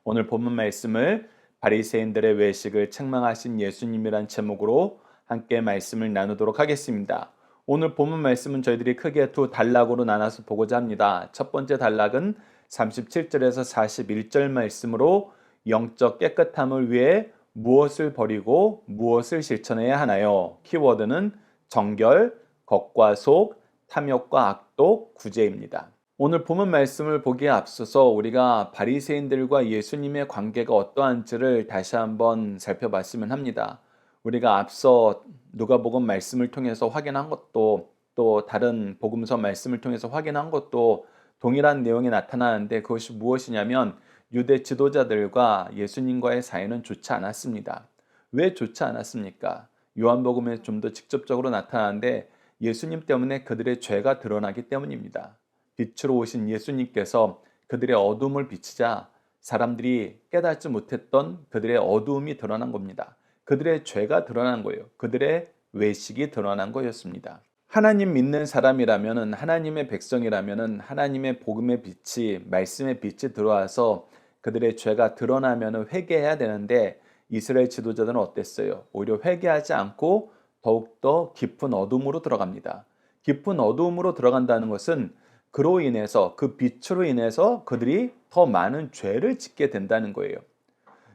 오늘 본문 말씀을 바리새인들의 외식을 책망하신 예수님이란 제목으로 함께 말씀을 나누도록 하겠습니다. 오늘 본문 말씀은 저희들이 크게 두 단락으로 나눠서 보고자 합니다. 첫 번째 단락은 37절에서 41절 말씀으로 영적 깨끗함을 위해 무엇을 버리고 무엇을 실천해야 하나요? 키워드는 정결, 겉과 속, 탐욕과 악독, 구제입니다. 오늘 본문 말씀을 보기에 앞서서 우리가 바리새인들과 예수님의 관계가 어떠한지를 다시 한번 살펴봤으면 합니다. 우리가 앞서 누가복음 말씀을 통해서 확인한 것도 또 다른 복음서 말씀을 통해서 확인한 것도 동일한 내용이 나타나는데 그것이 무엇이냐면 유대 지도자들과 예수님과의 사이는 좋지 않았습니다. 왜 좋지 않았습니까? 요한복음에 좀 더 직접적으로 나타나는데 예수님 때문에 그들의 죄가 드러나기 때문입니다. 빛으로 오신 예수님께서 그들의 어둠을 비치자 사람들이 깨닫지 못했던 그들의 어두움이 드러난 겁니다. 그들의 죄가 드러난 거예요. 그들의 외식이 드러난 거였습니다. 하나님 믿는 사람이라면 하나님의 백성이라면 하나님의 복음의 빛이 말씀의 빛이 들어와서 그들의 죄가 드러나면 회개해야 되는데 이스라엘 지도자들은 어땠어요? 오히려 회개하지 않고 더욱더 깊은 어둠으로 들어갑니다. 깊은 어둠으로 들어간다는 것은 그로 인해서 그 빛으로 인해서 그들이 더 많은 죄를 짓게 된다는 거예요.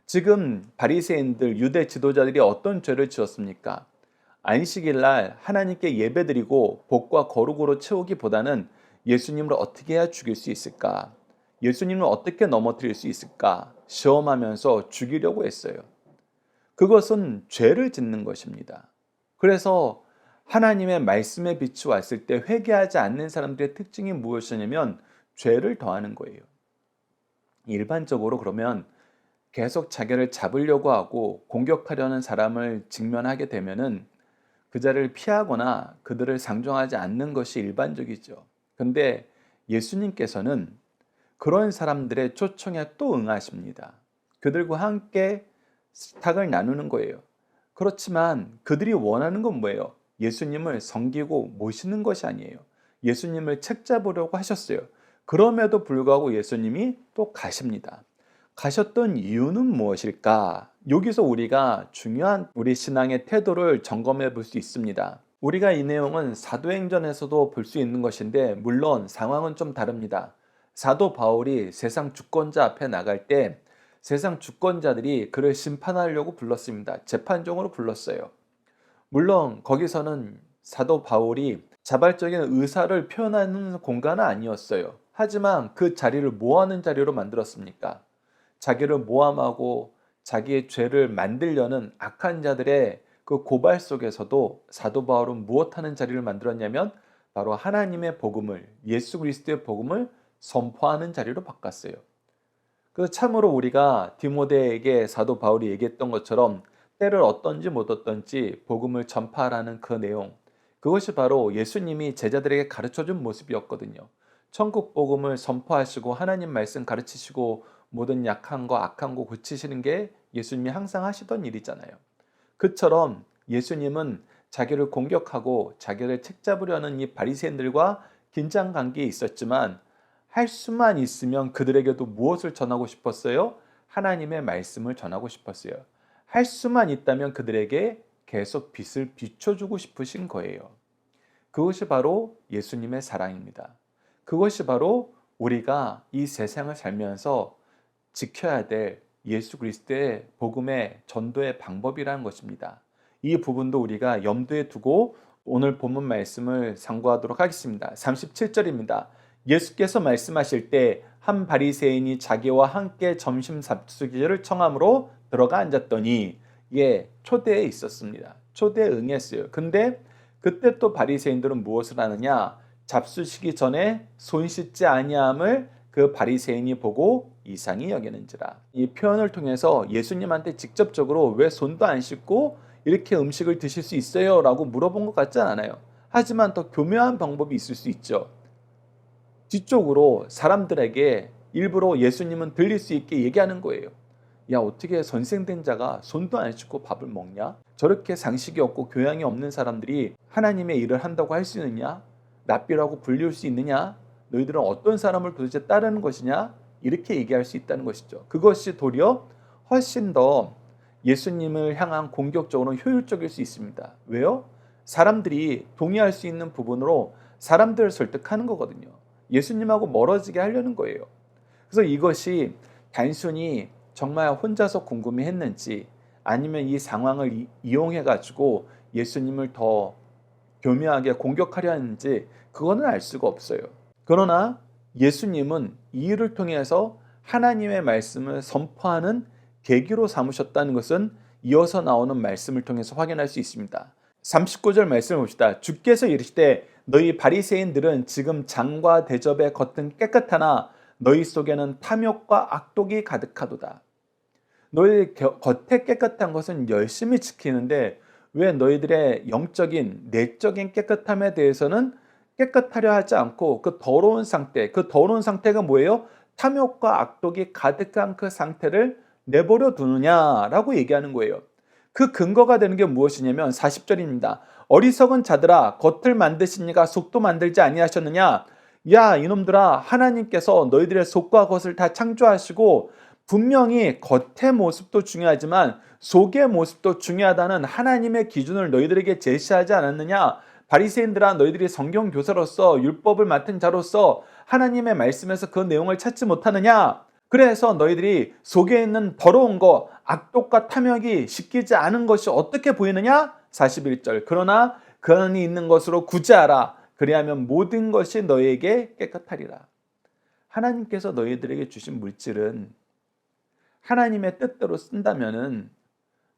지금 바리새인들 유대 지도자들이 어떤 죄를 지었습니까? 안식일 날 하나님께 예배드리고 복과 거룩으로 채우기보다는 예수님을 어떻게 해야 죽일 수 있을까? 예수님을 어떻게 넘어뜨릴 수 있을까? 시험하면서 죽이려고 했어요. 그것은 죄를 짓는 것입니다. 그래서 하나님의 말씀의 빛이 왔을 때 회개하지 않는 사람들의 특징이 무엇이냐면 죄를 더하는 거예요. 일반적으로 그러면 계속 자기를 잡으려고 하고 공격하려는 사람을 직면하게 되면은 그 자를 피하거나 그들을 상종하지 않는 것이 일반적이죠. 근데 예수님께서는 그런 사람들의 초청에 또 응하십니다. 그들과 함께 식탁을 나누는 거예요. 그렇지만 그들이 원하는 건 뭐예요? 예수님을 섬기고 모시는 것이 아니에요. 예수님을 책잡으려고 하셨어요. 그럼에도 불구하고 예수님이 또 가십니다. 가셨던 이유는 무엇일까? 여기서 우리가 중요한 우리 신앙의 태도를 점검해 볼 수 있습니다. 우리가 이 내용은 사도행전에서도 볼 수 있는 것인데 물론 상황은 좀 다릅니다. 사도 바울이 세상 주권자 앞에 나갈 때 세상 주권자들이 그를 심판하려고 불렀습니다. 재판정으로 불렀어요. 물론 거기서는 사도 바울이 자발적인 의사를 표현하는 공간은 아니었어요. 하지만 그 자리를 뭐 하는 자리로 만들었습니까? 자기를 모함하고 자기의 죄를 만들려는 악한 자들의 그 고발 속에서도 사도 바울은 무엇하는 자리를 만들었냐면 바로 하나님의 복음을, 예수 그리스도의 복음을 선포하는 자리로 바꿨어요. 그래서 참으로 우리가 디모데에게 사도 바울이 얘기했던 것처럼 때를 어떤지 못 어떤지 복음을 전파하라는 그 내용, 그것이 바로 예수님이 제자들에게 가르쳐준 모습이었거든요. 천국 복음을 선포하시고 하나님 말씀 가르치시고 모든 약한 거 악한 거 고치시는 게 예수님이 항상 하시던 일이잖아요. 그처럼 예수님은 자기를 공격하고 자기를 책잡으려는 이 바리새인들과 긴장 관계에 있었지만 할 수만 있으면 그들에게도 무엇을 전하고 싶었어요? 하나님의 말씀을 전하고 싶었어요. 할 수만 있다면 그들에게 계속 빛을 비춰주고 싶으신 거예요. 그것이 바로 예수님의 사랑입니다. 그것이 바로 우리가 이 세상을 살면서 지켜야 될 예수 그리스도의 복음의 전도의 방법이라는 것입니다. 이 부분도 우리가 염두에 두고 오늘 본문 말씀을 상고하도록 하겠습니다. 37절입니다. 예수께서 말씀하실 때 한 바리새인이 자기와 함께 점심 잡수기를 청함으로 들어가 앉았더니 초대에 있었습니다. 초대에 응했어요. 근데 그때 또 바리새인들은 무엇을 하느냐? 잡수시기 전에 손 씻지 아니함을 그 바리새인이 보고 이상히 여기는지라. 이 표현을 통해서 예수님한테 직접적으로 왜 손도 안 씻고 이렇게 음식을 드실 수 있어요? 라고 물어본 것 같지 않아요. 하지만 더 교묘한 방법이 있을 수 있죠. 뒤쪽으로 사람들에게 일부러 예수님은 들릴 수 있게 얘기하는 거예요. 야, 어떻게 선생된 자가 손도 안 씻고 밥을 먹냐? 저렇게 상식이 없고 교양이 없는 사람들이 하나님의 일을 한다고 할 수 있느냐? 랍비라고 불릴 수 있느냐? 너희들은 어떤 사람을 도대체 따르는 것이냐? 이렇게 얘기할 수 있다는 것이죠. 그것이 도리어 훨씬 더 예수님을 향한 공격적으로 효율적일 수 있습니다. 왜요? 사람들이 동의할 수 있는 부분으로 사람들을 설득하는 거거든요. 예수님하고 멀어지게 하려는 거예요. 그래서 이것이 단순히 정말 혼자서 궁금해했는지 아니면 이 상황을 이용해 가지고 예수님을 더 교묘하게 공격하려 했는지 그거는 알 수가 없어요. 그러나 예수님은 이 일을 통해서 하나님의 말씀을 선포하는 계기로 삼으셨다는 것은 이어서 나오는 말씀을 통해서 확인할 수 있습니다. 39절 말씀을 봅시다. 주께서 이르시되 너희 바리새인들은 지금 장과 대접의 겉은 깨끗하나 너희 속에는 탐욕과 악독이 가득하도다. 너희 겉에 깨끗한 것은 열심히 지키는데 왜 너희들의 영적인 내적인 깨끗함에 대해서는 깨끗하려 하지 않고 그 더러운 상태가 뭐예요? 탐욕과 악독이 가득한 그 상태를 내버려 두느냐라고 얘기하는 거예요. 그 근거가 되는 게 무엇이냐면 40절입니다. 어리석은 자들아 겉을 만드신 이가 속도 만들지 아니하셨느냐? 야 이놈들아 하나님께서 너희들의 속과 겉을 다 창조하시고 분명히 겉의 모습도 중요하지만 속의 모습도 중요하다는 하나님의 기준을 너희들에게 제시하지 않았느냐? 바리새인들아 너희들이 성경 교사로서 율법을 맡은 자로서 하나님의 말씀에서 그 내용을 찾지 못하느냐? 그래서 너희들이 속에 있는 더러운 것, 악독과 탐욕이 씻기지 않은 것이 어떻게 보이느냐? 41절. 그러나 그 안에 있는 것으로 구제하라. 그리하면 모든 것이 너희에게 깨끗하리라. 하나님께서 너희들에게 주신 물질은 하나님의 뜻대로 쓴다면은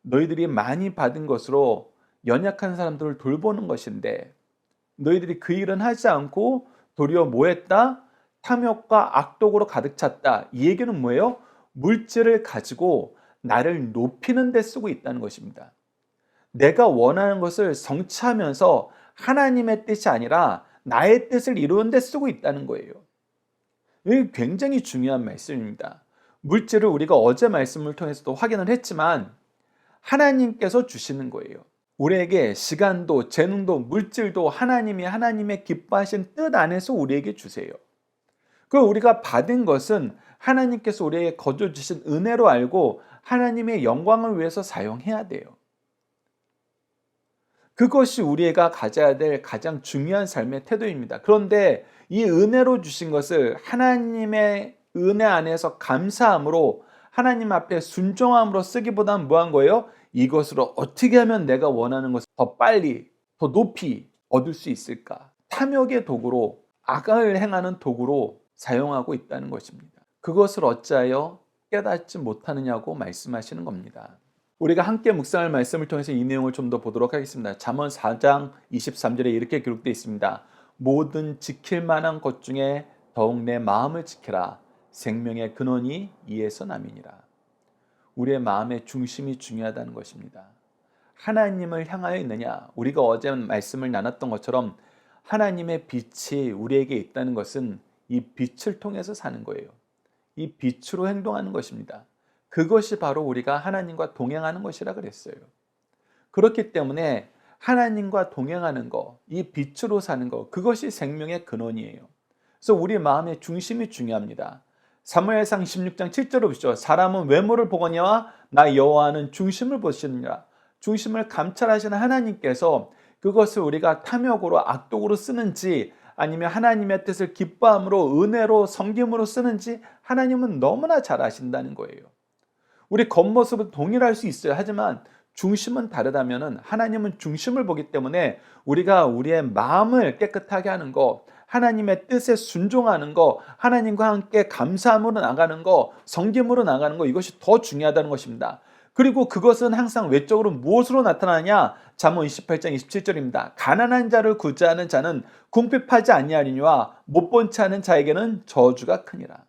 너희들이 많이 받은 것으로 연약한 사람들을 돌보는 것인데 너희들이 그 일은 하지 않고 도리어 뭐 했다? 탐욕과 악독으로 가득 찼다. 이 얘기는 뭐예요? 물질을 가지고 나를 높이는 데 쓰고 있다는 것입니다. 내가 원하는 것을 성취하면서 하나님의 뜻이 아니라 나의 뜻을 이루는 데 쓰고 있다는 거예요. 이게 굉장히 중요한 말씀입니다. 물질을 우리가 어제 말씀을 통해서도 확인을 했지만 하나님께서 주시는 거예요. 우리에게 시간도 재능도 물질도 하나님이 하나님의 기뻐하신 뜻 안에서 우리에게 주세요. 그 우리가 받은 것은 하나님께서 우리에게 거저 주신 은혜로 알고 하나님의 영광을 위해서 사용해야 돼요. 그것이 우리가 가져야 될 가장 중요한 삶의 태도입니다. 그런데 이 은혜로 주신 것을 하나님의 은혜 안에서 감사함으로 하나님 앞에 순종함으로 쓰기보다는 뭐한 거예요? 이것으로 어떻게 하면 내가 원하는 것을 더 빨리, 더 높이 얻을 수 있을까? 탐욕의 도구로, 악을 행하는 도구로 사용하고 있다는 것입니다. 그것을 어찌하여 깨닫지 못하느냐고 말씀하시는 겁니다. 우리가 함께 묵상할 말씀을 통해서 이 내용을 좀 더 보도록 하겠습니다. 잠언 4장 23절에 이렇게 기록되어 있습니다. 모든 지킬 만한 것 중에 더욱 내 마음을 지켜라. 생명의 근원이 이에서 남이니라. 우리의 마음의 중심이 중요하다는 것입니다. 하나님을 향하여 있느냐? 우리가 어제 말씀을 나눴던 것처럼 하나님의 빛이 우리에게 있다는 것은 이 빛을 통해서 사는 거예요. 이 빛으로 행동하는 것입니다. 그것이 바로 우리가 하나님과 동행하는 것이라 그랬어요. 그렇기 때문에 하나님과 동행하는 것, 이 빛으로 사는 것, 그것이 생명의 근원이에요. 그래서 우리 마음의 중심이 중요합니다. 사무엘상 16장 7절을 보시죠. 사람은 외모를 보거니와 나 여호와는 중심을 보시느니라. 중심을 감찰하시는 하나님께서 그것을 우리가 탐욕으로 악독으로 쓰는지 아니면 하나님의 뜻을 기뻐함으로 은혜로 섬김으로 쓰는지 하나님은 너무나 잘 아신다는 거예요. 우리 겉모습은 동일할 수 있어요. 하지만 중심은 다르다면 하나님은 중심을 보기 때문에 우리가 우리의 마음을 깨끗하게 하는 것, 하나님의 뜻에 순종하는 것, 하나님과 함께 감사함으로 나가는 것, 섬김으로 나가는 것, 이것이 더 중요하다는 것입니다. 그리고 그것은 항상 외적으로 무엇으로 나타나냐? 잠언 28장 27절입니다. 가난한 자를 구제하는 자는 궁핍하지 아니하리니와 못 본 채 하는 자에게는 저주가 크니라.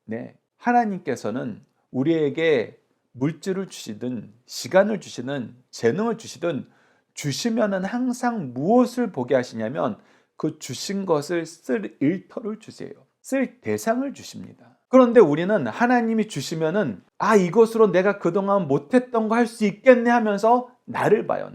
네, 하나님께서는 우리에게 물질을 주시든 시간을 주시든 재능을 주시든 주시면은 항상 무엇을 보게 하시냐면 그 주신 것을 쓸 일터를 주세요. 쓸 대상을 주십니다. 그런데 우리는 하나님이 주시면은 이것으로 내가 그동안 못했던 거 할 수 있겠네 하면서 나를 봐요.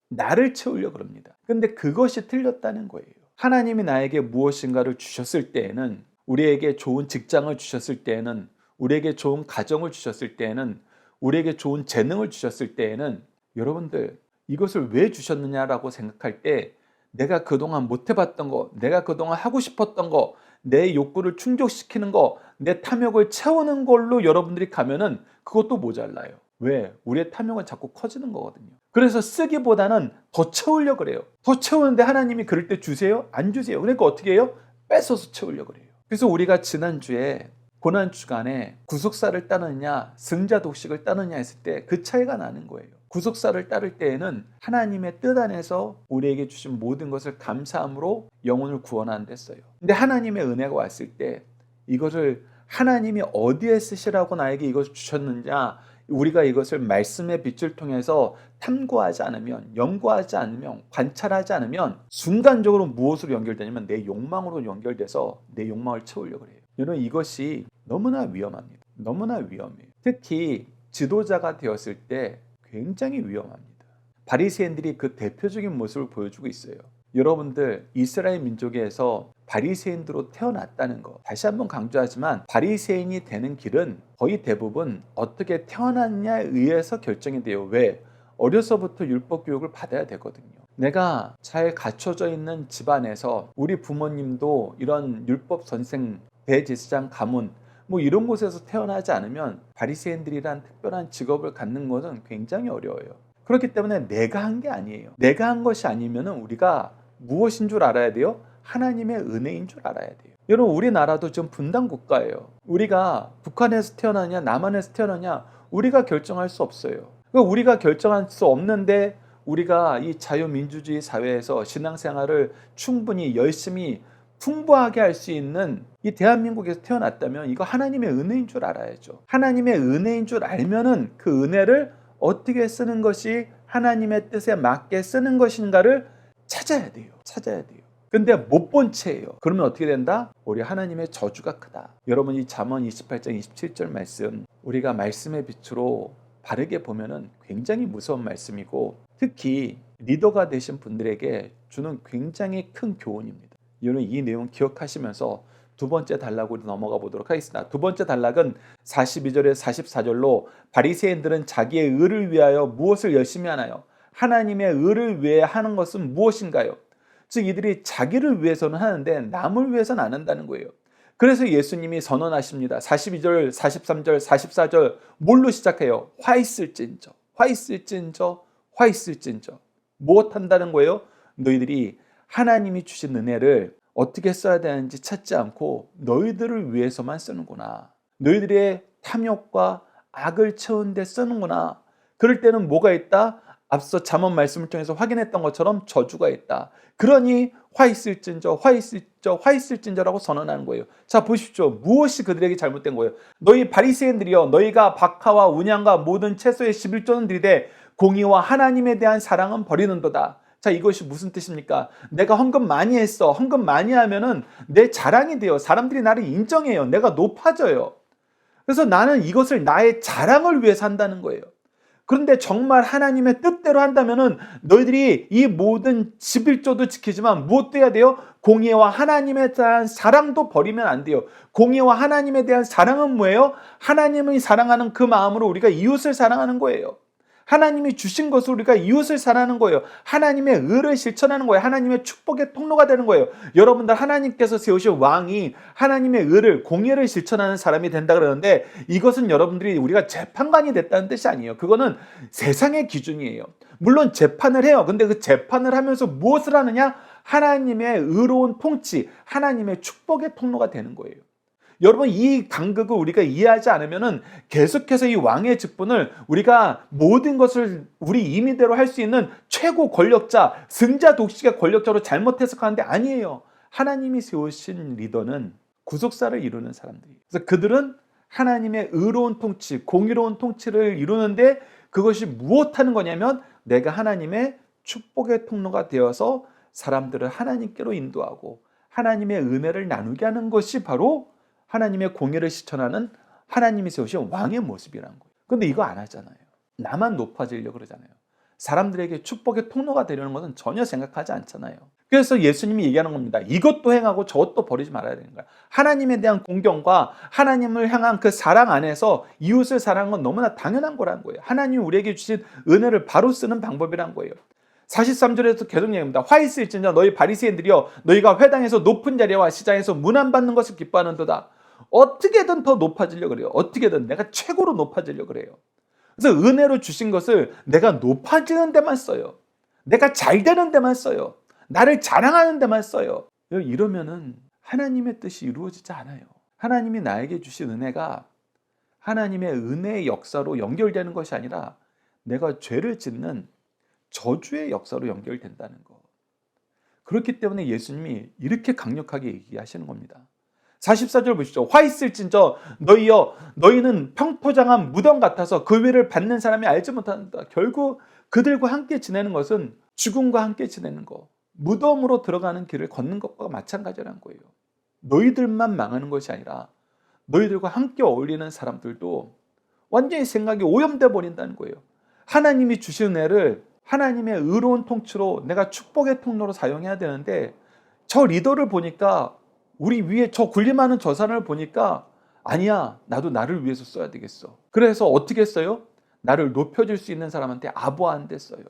나를 채우려고 그럽니다. 근데 그것이 틀렸다는 거예요. 하나님이 나에게 무엇인가를 주셨을 때에는 우리에게 좋은 직장을 주셨을 때에는, 우리에게 좋은 가정을 주셨을 때에는, 우리에게 좋은 재능을 주셨을 때에는 여러분들 이것을 왜 주셨느냐라고 생각할 때 내가 그동안 못 해봤던 거, 내가 그동안 하고 싶었던 거, 내 욕구를 충족시키는 거, 내 탐욕을 채우는 걸로 여러분들이 가면은 그것도 모자라요. 왜? 우리의 탐욕은 자꾸 커지는 거거든요. 그래서 쓰기보다는 더 채우려고 그래요. 더 채우는데 하나님이 그럴 때 주세요? 안 주세요. 그러니까 어떻게 해요? 뺏어서 채우려고 그래요. 그래서 우리가 지난주에 고난주간에 구속사를 따르느냐 승자 독식을 따르느냐 했을 때 그 차이가 나는 거예요. 구속사를 따를 때에는 하나님의 뜻 안에서 우리에게 주신 모든 것을 감사함으로 영혼을 구원하는 데 써요. 근데 하나님의 은혜가 왔을 때 이것을 하나님이 어디에 쓰시라고 나에게 이것을 주셨느냐, 우리가 이것을 말씀의 빛을 통해서 탐구하지 않으면, 연구하지 않으면, 관찰하지 않으면 순간적으로 무엇으로 연결되냐면 내 욕망으로 연결돼서 내 욕망을 채우려고 해요. 여러분 이것이 너무나 위험합니다. 너무나 위험해요. 특히 지도자가 되었을 때 굉장히 위험합니다. 바리새인들이 그 대표적인 모습을 보여주고 있어요. 여러분들 이스라엘 민족에서 바리새인으로 태어났다는 거 다시 한번 강조하지만 바리새인이 되는 길은 거의 대부분 어떻게 태어났냐에 의해서 결정이 돼요. 왜? 어려서부터 율법 교육을 받아야 되거든요. 내가 잘 갖춰져 있는 집안에서 우리 부모님도 이런 율법 선생, 대제사장 가문 뭐 이런 곳에서 태어나지 않으면 바리새인들이란 특별한 직업을 갖는 것은 굉장히 어려워요. 그렇기 때문에 내가 한 게 아니에요. 내가 한 것이 아니면 우리가 무엇인 줄 알아야 돼요? 하나님의 은혜인 줄 알아야 돼요. 여러분 우리나라도 지금 분단 국가예요. 우리가 북한에서 태어나냐 남한에서 태어나냐 우리가 결정할 수 없어요. 우리가 결정할 수 없는데 우리가 이 자유민주주의 사회에서 신앙생활을 충분히 열심히 풍부하게 할 수 있는 이 대한민국에서 태어났다면 이거 하나님의 은혜인 줄 알아야죠. 하나님의 은혜인 줄 알면은 그 은혜를 어떻게 쓰는 것이 하나님의 뜻에 맞게 쓰는 것인가를 찾아야 돼요. 찾아야 돼요. 근데 못 본 채예요. 그러면 어떻게 된다? 우리 하나님의 저주가 크다. 여러분 이 잠언 28장 27절 말씀 우리가 말씀의 빛으로 바르게 보면은 굉장히 무서운 말씀이고 특히 리더가 되신 분들에게 주는 굉장히 큰 교훈입니다. 여러분 이 내용 기억하시면서 두 번째 단락으로 넘어가 보도록 하겠습니다. 두 번째 단락은 42절에서 44절로 바리새인들은 자기의 의를 위하여 무엇을 열심히 하나요? 하나님의 의를 위해 하는 것은 무엇인가요? 즉 이들이 자기를 위해서는 하는데 남을 위해서는 안 한다는 거예요. 그래서 예수님이 선언하십니다. 42절, 43절, 44절 뭘로 시작해요? 화 있을진저, 화 있을진저, 화 있을진저. 무엇 한다는 거예요? 너희들이 하나님이 주신 은혜를 어떻게 써야 되는지 찾지 않고 너희들을 위해서만 쓰는구나. 너희들의 탐욕과 악을 채우는 데 쓰는구나. 그럴 때는 뭐가 있다? 앞서 잠언 말씀을 통해서 확인했던 것처럼 저주가 있다. 그러니 화 있을진저, 화 있을저, 화 있을진저라고 선언하는 거예요. 자 보십시오. 무엇이 그들에게 잘못된 거예요? 너희 바리새인들이여 너희가 박하와 운양과 모든 채소의 11조는 들이되 공의와 하나님에 대한 사랑은 버리는도다. 자 이것이 무슨 뜻입니까? 내가 헌금 많이 했어. 헌금 많이 하면은 내 자랑이 돼요. 사람들이 나를 인정해요. 내가 높아져요. 그래서 나는 이것을 나의 자랑을 위해서 한다는 거예요. 그런데 정말 하나님의 뜻대로 한다면은 너희들이 이 모든 11조도 지키지만 무엇도 해야 돼요? 공의와 하나님에 대한 사랑도 버리면 안 돼요. 공의와 하나님에 대한 사랑은 뭐예요? 하나님을 사랑하는 그 마음으로 우리가 이웃을 사랑하는 거예요. 하나님이 주신 것을 우리가 이웃을 사랑하는 거예요. 하나님의 의를 실천하는 거예요. 하나님의 축복의 통로가 되는 거예요. 여러분들 하나님께서 세우신 왕이 하나님의 의를 공의를 실천하는 사람이 된다 그러는데 이것은 여러분들이 우리가 재판관이 됐다는 뜻이 아니에요. 그거는 세상의 기준이에요. 물론 재판을 해요. 근데 그 재판을 하면서 무엇을 하느냐? 하나님의 의로운 통치, 하나님의 축복의 통로가 되는 거예요. 여러분 이 간극을 우리가 이해하지 않으면은 계속해서 이 왕의 직분을 우리가 모든 것을 우리 임의대로 할 수 있는 최고 권력자, 승자 독식의 권력자로 잘못 해석하는데 아니에요. 하나님이 세우신 리더는 구속사를 이루는 사람들이에요. 그래서 그들은 하나님의 의로운 통치, 공의로운 통치를 이루는데 그것이 무엇하는 거냐면 내가 하나님의 축복의 통로가 되어서 사람들을 하나님께로 인도하고 하나님의 은혜를 나누게 하는 것이 바로 하나님의 공의를 실천하는 하나님이 세우신 왕의 모습이라는 거예요. 그런데 이거 안 하잖아요. 나만 높아지려고 그러잖아요. 사람들에게 축복의 통로가 되려는 것은 전혀 생각하지 않잖아요. 그래서 예수님이 얘기하는 겁니다. 이것도 행하고 저것도 버리지 말아야 되는 거야. 하나님에 대한 공경과 하나님을 향한 그 사랑 안에서 이웃을 사랑하는 건 너무나 당연한 거라는 거예요. 하나님이 우리에게 주신 은혜를 바로 쓰는 방법이란 거예요. 43절에서 계속 얘기합니다. 화 있을진저 너희 바리새인들이여 너희가 회당에서 높은 자리와 시장에서 문안 받는 것을 기뻐하는도다. 어떻게든 더 높아지려고 그래요. 어떻게든 내가 최고로 높아지려고 그래요. 그래서 은혜로 주신 것을 내가 높아지는 데만 써요. 내가 잘 되는 데만 써요. 나를 자랑하는 데만 써요. 이러면은 하나님의 뜻이 이루어지지 않아요. 하나님이 나에게 주신 은혜가 하나님의 은혜의 역사로 연결되는 것이 아니라 내가 죄를 짓는 저주의 역사로 연결된다는 것. 그렇기 때문에 예수님이 이렇게 강력하게 얘기하시는 겁니다. 44절 보시죠. 화 있을진저 너희여 너희는 평토장한 무덤 같아서 그 위를 받는 사람이 알지 못한다. 결국 그들과 함께 지내는 것은 죽음과 함께 지내는 것, 무덤으로 들어가는 길을 걷는 것과 마찬가지라는 거예요. 너희들만 망하는 것이 아니라 너희들과 함께 어울리는 사람들도 완전히 생각이 오염돼 버린다는 거예요. 하나님이 주신 은혜를 하나님의 의로운 통치로 내가 축복의 통로로 사용해야 되는데 저 리더를 보니까 우리 위에 저 군림하는 저 사람을 보니까 아니야 나도 나를 위해서 써야 되겠어. 그래서 어떻게 써요? 나를 높여줄 수 있는 사람한테 아부하는 데 써요.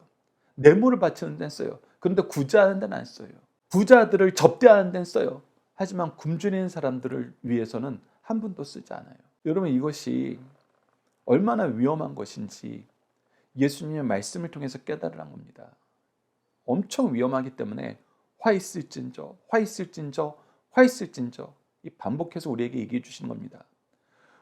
뇌물을 바치는 데 써요. 그런데 구제하는 데는 안 써요. 부자들을 접대하는 데는 써요. 하지만 굶주리는 사람들을 위해서는 한 분도 쓰지 않아요. 여러분 이것이 얼마나 위험한 것인지 예수님의 말씀을 통해서 깨달으란 겁니다. 엄청 위험하기 때문에 화 있을진저, 화 있을진저, 화 있을진저 이 반복해서 우리에게 얘기해 주시는 겁니다.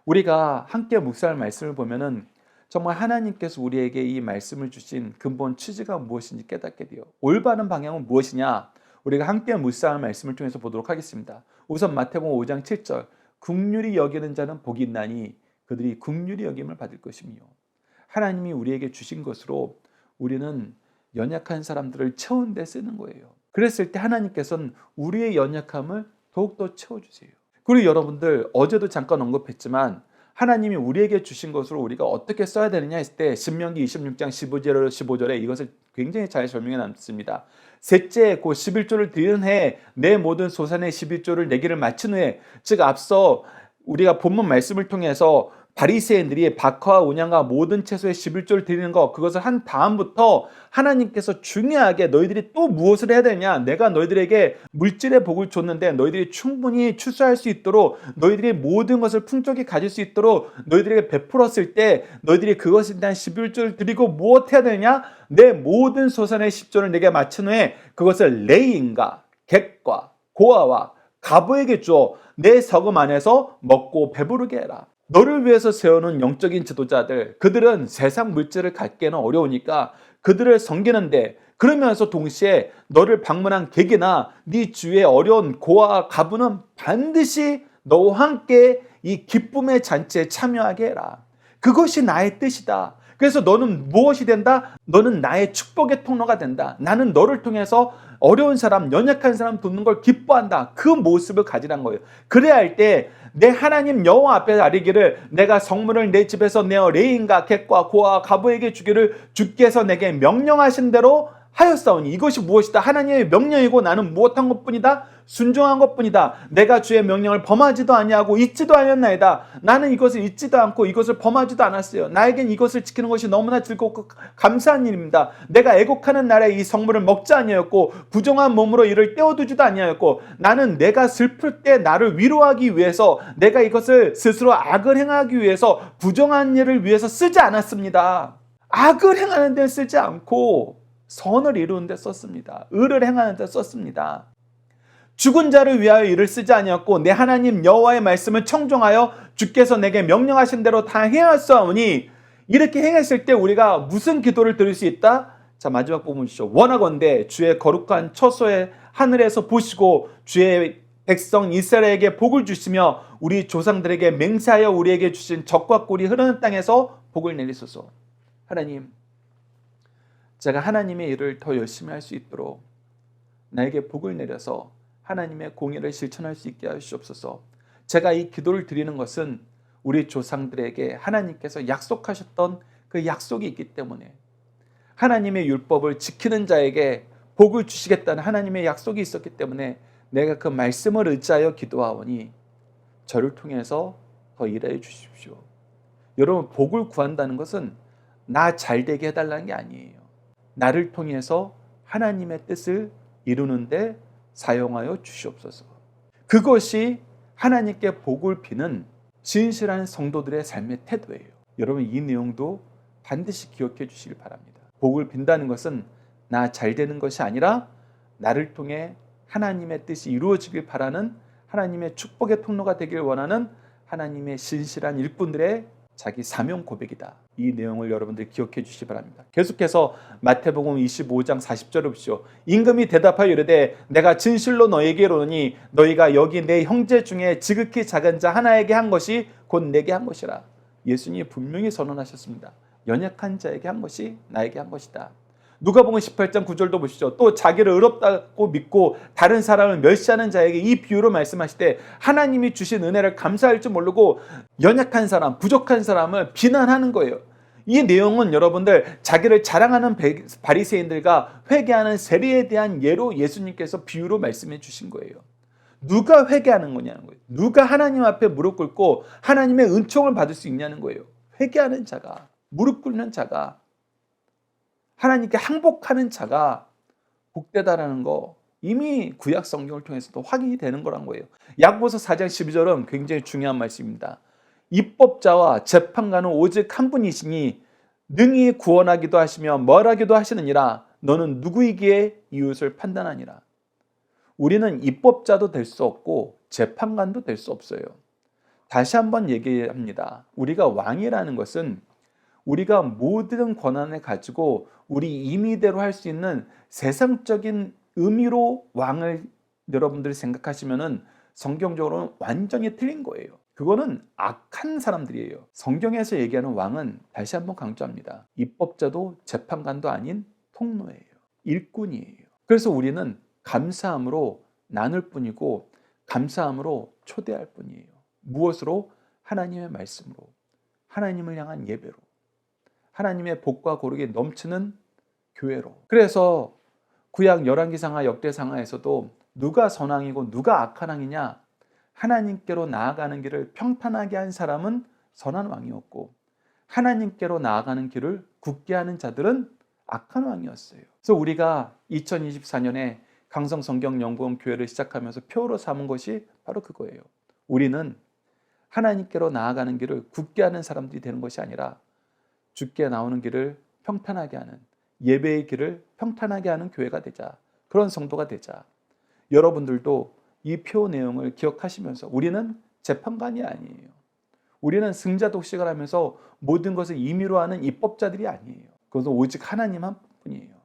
우리가 함께 묵상할 말씀을 보면은 정말 하나님께서 우리에게 이 말씀을 주신 근본 취지가 무엇인지 깨닫게 돼요. 올바른 방향은 무엇이냐? 우리가 함께 묵상할 말씀을 통해서 보도록 하겠습니다. 우선 마태복음 5장 7절 긍휼히 여기는 자는 복이 있나니 그들이 긍휼히 여김을 받을 것이며 하나님이 우리에게 주신 것으로 우리는 연약한 사람들을 채우는 데 쓰는 거예요. 그랬을 때 하나님께서는 우리의 연약함을 더욱더 채워주세요. 그리고 여러분들 어제도 잠깐 언급했지만 하나님이 우리에게 주신 것으로 우리가 어떻게 써야 되느냐 했을 때 신명기 26장 15절에 이것을 굉장히 잘 설명해 놨습니다. 셋째 곧 11조를 드리는 해에 내 모든 소산의 11조를 내기를 마친 후에 즉 앞서 우리가 본문 말씀을 통해서 바리새인들이 박하와 온양과 모든 채소의 11조를 드리는 것 그것을 한 다음부터 하나님께서 중요하게 너희들이 또 무엇을 해야 되냐 내가 너희들에게 물질의 복을 줬는데 너희들이 충분히 추수할 수 있도록 너희들이 모든 것을 풍족히 가질 수 있도록 너희들에게 베풀었을 때 너희들이 그것에 대한 11조를 드리고 무엇 해야 되냐 내 모든 소산의 10조를 내게 마친 후에 그것을 레인과 객과 고아와 가부에게 주어 내 서금 안에서 먹고 배부르게 해라. 너를 위해서 세우는 영적인 지도자들 그들은 세상 물질을 갖기에는 어려우니까 그들을 섬기는데 그러면서 동시에 너를 방문한 객이나 네 주위에 어려운 고아와 가부는 반드시 너와 함께 이 기쁨의 잔치에 참여하게 해라. 그것이 나의 뜻이다. 그래서 너는 무엇이 된다? 너는 나의 축복의 통로가 된다. 나는 너를 통해서 어려운 사람, 연약한 사람 돕는 걸 기뻐한다. 그 모습을 가지란 거예요. 그래야 할 때 내 하나님 여호와 앞에 아뢰기를 내가 성물을 내 집에서 내어 레인과 객과 고아와 가부에게 주기를 주께서 내게 명령하신 대로 하였사오니 이것이 무엇이다? 하나님의 명령이고 나는 무엇한 것뿐이다? 순종한 것뿐이다. 내가 주의 명령을 범하지도 아니하고 잊지도 아니었나이다. 나는 이것을 잊지도 않고 이것을 범하지도 않았어요. 나에겐 이것을 지키는 것이 너무나 즐겁고 감사한 일입니다. 내가 애곡하는 날에 이 성물을 먹지 아니하였고 부정한 몸으로 이를 떼어두지도 아니하였고 나는 내가 슬플 때 나를 위로하기 위해서 내가 이것을 스스로 악을 행하기 위해서 부정한 일을 위해서 쓰지 않았습니다. 악을 행하는 데 쓰지 않고 선을 이루는 데 썼습니다. 의를 행하는 데 썼습니다. 죽은 자를 위하여 일을 쓰지 아니었고 내 하나님 여호와의 말씀을 청종하여 주께서 내게 명령하신 대로 다 행하였사오니 이렇게 행했을 때 우리가 무슨 기도를 드릴 수 있다? 자 마지막 부분 보시죠. 원하건대 주의 거룩한 처소에 하늘에서 보시고 주의 백성 이스라엘에게 복을 주시며 우리 조상들에게 맹세하여 우리에게 주신 젖과 꿀이 흐르는 땅에서 복을 내리소서. 하나님 제가 하나님의 일을 더 열심히 할 수 있도록 나에게 복을 내려서 하나님의 공의를 실천할 수 있게 하시옵소서. 제가 이 기도를 드리는 것은 우리 조상들에게 하나님께서 약속하셨던 그 약속이 있기 때문에 하나님의 율법을 지키는 자에게 복을 주시겠다는 하나님의 약속이 있었기 때문에 내가 그 말씀을 의지하여 기도하오니 저를 통해서 더 일하여 주십시오. 여러분, 복을 구한다는 것은 나 잘되게 해달라는 게 아니에요. 나를 통해서 하나님의 뜻을 이루는데 사용하여 주시옵소서. 그것이 하나님께 복을 비는 진실한 성도들의 삶의 태도예요. 여러분, 이 내용도 반드시 기억해 주시길 바랍니다. 복을 빈다는 것은 나 잘되는 것이 아니라 나를 통해 하나님의 뜻이 이루어지길 바라는, 하나님의 축복의 통로가 되길 원하는 하나님의 신실한 일꾼들의 자기 사명 고백이다. 이 내용을 여러분들 기억해 주시기 바랍니다. 계속해서 마태복음 25장 40절을 보시오. 임금이 대답하여 이르되 내가 진실로 너에게 이르노니 너희가 여기 내 형제 중에 지극히 작은 자 하나에게 한 것이 곧 내게 한 것이라. 예수님이 분명히 선언하셨습니다. 연약한 자에게 한 것이 나에게 한 것이다. 누가복음 18장 9절도 보시죠. 또 자기를 의롭다고 믿고 다른 사람을 멸시하는 자에게 이 비유로 말씀하시되 하나님이 주신 은혜를 감사할 줄 모르고 연약한 사람, 부족한 사람을 비난하는 거예요. 이 내용은 여러분들 자기를 자랑하는 바리새인들과 회개하는 세리에 대한 예로 예수님께서 비유로 말씀해 주신 거예요. 누가 회개하는 거냐는 거예요. 누가 하나님 앞에 무릎 꿇고 하나님의 은총을 받을 수 있냐는 거예요. 회개하는 자가, 무릎 꿇는 자가, 하나님께 항복하는 자가 복되다라는 거 이미 구약 성경을 통해서도 확인이 되는 거란 거예요. 야고보서 4장 12절은 굉장히 중요한 말씀입니다. 입법자와 재판관은 오직 한 분이시니 능히 구원하기도 하시며 멸하기도 하시느니라. 너는 누구이기에 이웃을 판단하니라. 우리는 입법자도 될 수 없고 재판관도 될 수 없어요. 다시 한번 얘기합니다. 우리가 왕이라는 것은 우리가 모든 권한을 가지고 우리 임의대로 할 수 있는 세상적인 의미로 왕을 여러분들이 생각하시면은 성경적으로는 완전히 틀린 거예요. 그거는 악한 사람들이에요. 성경에서 얘기하는 왕은 다시 한번 강조합니다. 입법자도 재판관도 아닌 통로예요. 일꾼이에요. 그래서 우리는 감사함으로 나눌 뿐이고 감사함으로 초대할 뿐이에요. 무엇으로? 하나님의 말씀으로, 하나님을 향한 예배로, 하나님의 복과 고룩이 넘치는 교회로. 그래서 구약 열왕기상하 역대상하에서도 누가 선왕이고 누가 악한 왕이냐, 하나님께로 나아가는 길을 평탄하게 한 사람은 선한 왕이었고 하나님께로 나아가는 길을 굳게 하는 자들은 악한 왕이었어요. 그래서 우리가 2024년에 강성성경연구원 교회를 시작하면서 표로 삼은 것이 바로 그거예요. 우리는 하나님께로 나아가는 길을 굳게 하는 사람들이 되는 것이 아니라 주께 나오는 길을 평탄하게 하는, 예배의 길을 평탄하게 하는 교회가 되자. 그런 성도가 되자. 여러분들도 이 표 내용을 기억하시면서 우리는 재판관이 아니에요. 우리는 승자 독식을 하면서 모든 것을 임의로 하는 입법자들이 아니에요. 그것은 오직 하나님 한 분이에요.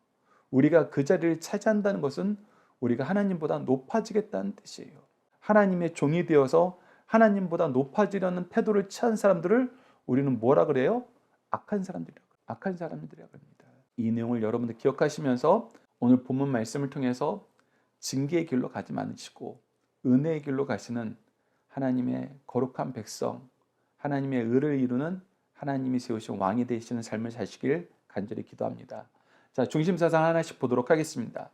우리가 그 자리를 차지한다는 것은 우리가 하나님보다 높아지겠다는 뜻이에요. 하나님의 종이 되어서 하나님보다 높아지려는 태도를 취한 사람들을 우리는 뭐라 그래요? 악한 사람들이라고 합니다. 이 내용을 여러분들 기억하시면서 오늘 본문 말씀을 통해서 징계의 길로 가지 않으시고 은혜의 길로 가시는 하나님의 거룩한 백성, 하나님의 의를 이루는 하나님이 세우신 왕이 되시는 삶을 사시길 간절히 기도합니다. 자, 중심사상 하나씩 보도록 하겠습니다.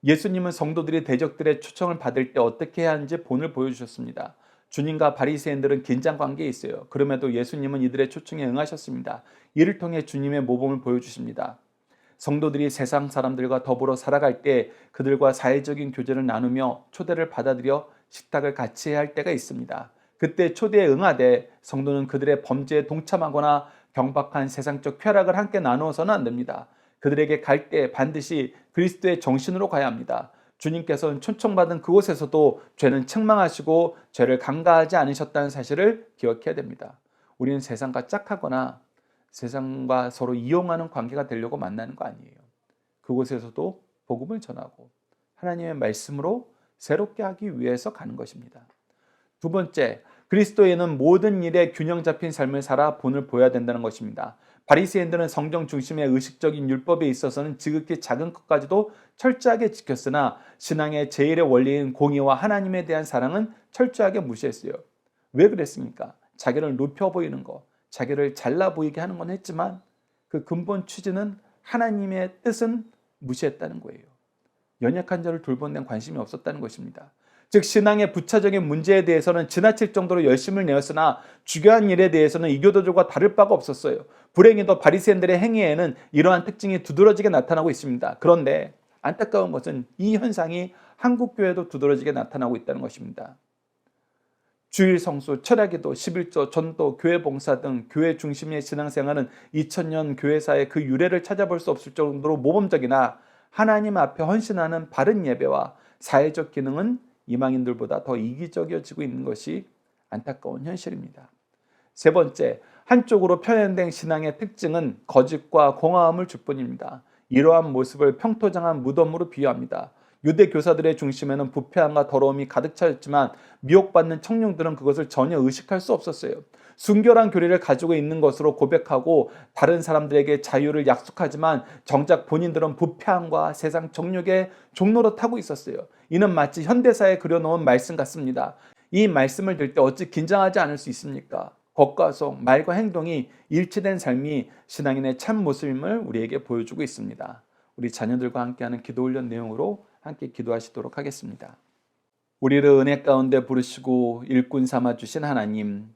예수님은 성도들이 대적들의 초청을 받을 때 어떻게 해야 하는지 본을 보여주셨습니다. 주님과 바리새인들은 긴장 관계에 있어요. 그럼에도 예수님은 이들의 초청에 응하셨습니다. 이를 통해 주님의 모범을 보여주십니다. 성도들이 세상 사람들과 더불어 살아갈 때 그들과 사회적인 교제를 나누며 초대를 받아들여 식탁을 같이 해야 할 때가 있습니다. 그때 초대에 응하되 성도는 그들의 범죄에 동참하거나 경박한 세상적 쾌락을 함께 나누어서는 안 됩니다. 그들에게 갈 때 반드시 그리스도의 정신으로 가야 합니다. 주님께서는 초청받은 그곳에서도 죄는 책망하시고 죄를 간과하지 않으셨다는 사실을 기억해야 됩니다. 우리는 세상과 짝하거나 세상과 서로 이용하는 관계가 되려고 만나는 거 아니에요. 그곳에서도 복음을 전하고 하나님의 말씀으로 새롭게 하기 위해서 가는 것입니다. 두 번째, 그리스도에는 모든 일에 균형 잡힌 삶을 살아 본을 보여야 된다는 것입니다. 바리새인들은 성경 중심의 의식적인 율법에 있어서는 지극히 작은 것까지도 철저하게 지켰으나 신앙의 제일의 원리인 공의와 하나님에 대한 사랑은 철저하게 무시했어요. 왜 그랬습니까? 자기를 높여 보이는 것, 자기를 잘나 보이게 하는 건 했지만 그 근본 취지는 하나님의 뜻은 무시했다는 거예요. 연약한 자를 돌보는 데는 관심이 없었다는 것입니다. 즉 신앙의 부차적인 문제에 대해서는 지나칠 정도로 열심을 내었으나 중요한 일에 대해서는 이교도들과 다를 바가 없었어요. 불행히도 바리새인들의 행위에는 이러한 특징이 두드러지게 나타나고 있습니다. 그런데 안타까운 것은 이 현상이 한국 교회도 두드러지게 나타나고 있다는 것입니다. 주일 성수, 철야기도, 11조, 전도, 교회 봉사 등 교회 중심의 신앙생활은 2000년 교회사의 그 유래를 찾아볼 수 없을 정도로 모범적이나 하나님 앞에 헌신하는 바른 예배와 사회적 기능은 이방인들보다 더 이기적이어지고 있는 것이 안타까운 현실입니다. 세 번째, 한쪽으로 편향된 신앙의 특징은 거짓과 공허함을 줄 뿐입니다. 이러한 모습을 평토장한 무덤으로 비유합니다. 유대 교사들의 중심에는 부패함과 더러움이 가득 차였지만 미혹받는 청중들은 그것을 전혀 의식할 수 없었어요. 순결한 교리를 가지고 있는 것으로 고백하고 다른 사람들에게 자유를 약속하지만 정작 본인들은 부패함과 세상 정욕의 종로로 타고 있었어요. 이는 마치 현대사에 그려놓은 말씀 같습니다. 이 말씀을 들 때 어찌 긴장하지 않을 수 있습니까? 겉과 속, 말과 행동이 일치된 삶이 신앙인의 참 모습임을 우리에게 보여주고 있습니다. 우리 자녀들과 함께하는 기도 훈련 내용으로 함께 기도하시도록 하겠습니다. 우리를 은혜 가운데 부르시고 일꾼 삼아 주신 하나님,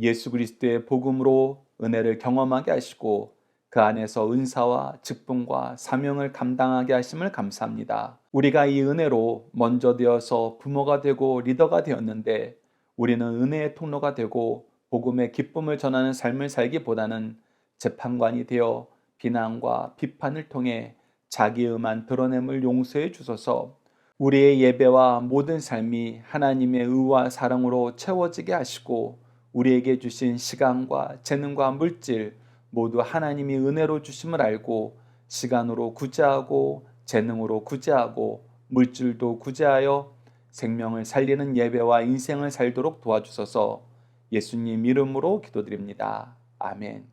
예수 그리스도의 복음으로 은혜를 경험하게 하시고 그 안에서 은사와 직분과 사명을 감당하게 하심을 감사합니다. 우리가 이 은혜로 먼저 되어서 부모가 되고 리더가 되었는데 우리는 은혜의 통로가 되고 복음의 기쁨을 전하는 삶을 살기보다는 재판관이 되어 비난과 비판을 통해 자기의만 드러냄을 용서해 주소서. 우리의 예배와 모든 삶이 하나님의 의와 사랑으로 채워지게 하시고 우리에게 주신 시간과 재능과 물질 모두 하나님이 은혜로 주심을 알고 시간으로 구제하고 재능으로 구제하고 물질도 구제하여 생명을 살리는 예배와 인생을 살도록 도와주소서. 예수님 이름으로 기도드립니다. 아멘.